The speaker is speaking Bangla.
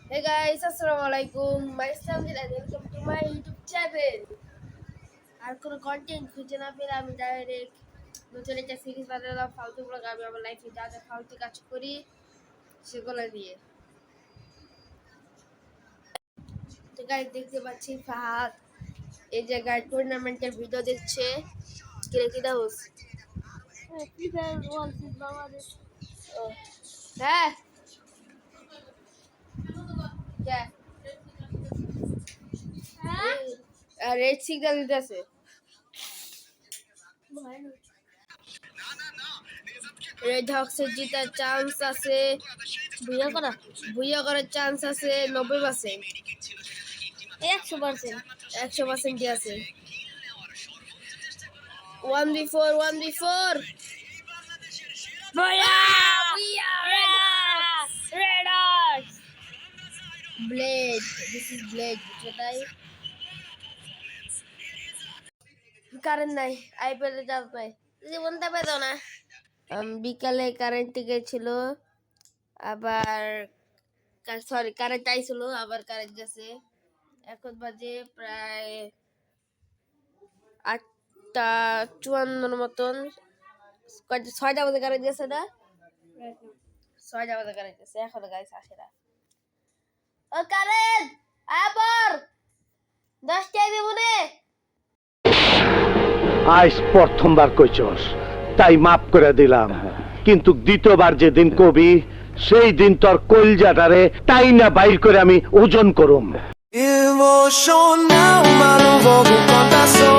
Hey guys, Assalamualaikum. My Samjid and welcome to my YouTube channel. আর কোনো কন্টেন্ট খুঁজে না পেলে আমি ডাইরেক্ট নতুন একটা সিরিজ বানালাম ফালতু ব্লগ। আমি আমার লাইফে যা যা ফালতু কাজ করি সেগুলো নিয়ে। তো গাইস দেখতে পাচ্ছি ফাহাদ এই জায়গায় টুর্নামেন্টের ভিডিও দেখছে। কি দাওস? হ্যাঁ রেড সিগন্যাল দিতেছে। রেড হক্সের জিতার চান্স আছে, ভুইয়া করার চান্স আছে 90%, 100% আছে। 1v4 blade, this is blade. তাই কারেন্ট নাই, আইপিএল চান্স নাই, জীবনটা পেতো না। বিকালে কারেন্ট গেছিল, আবার কারেন্ট আইছিল, আবার কারেন্ট গেছে। এখন বাজে প্রায় 8:54 মতন। 6টা বাজে কারেন্ট গেছে না? 6টা বাজে কারেন্ট গেছে, এখনো গাইস আসে না। ও কারেন্ট আবার 10টায় দেব নে। আজ প্রথমবার কইছস তাই মাফ করে দিলাম, কিন্তু দ্বিতীয়বার যেদিন কবি সেই দিন তোর কলজাটারে তাই না বাইর করে আমি ওজন করুম। Emocional, uma não vou contar só.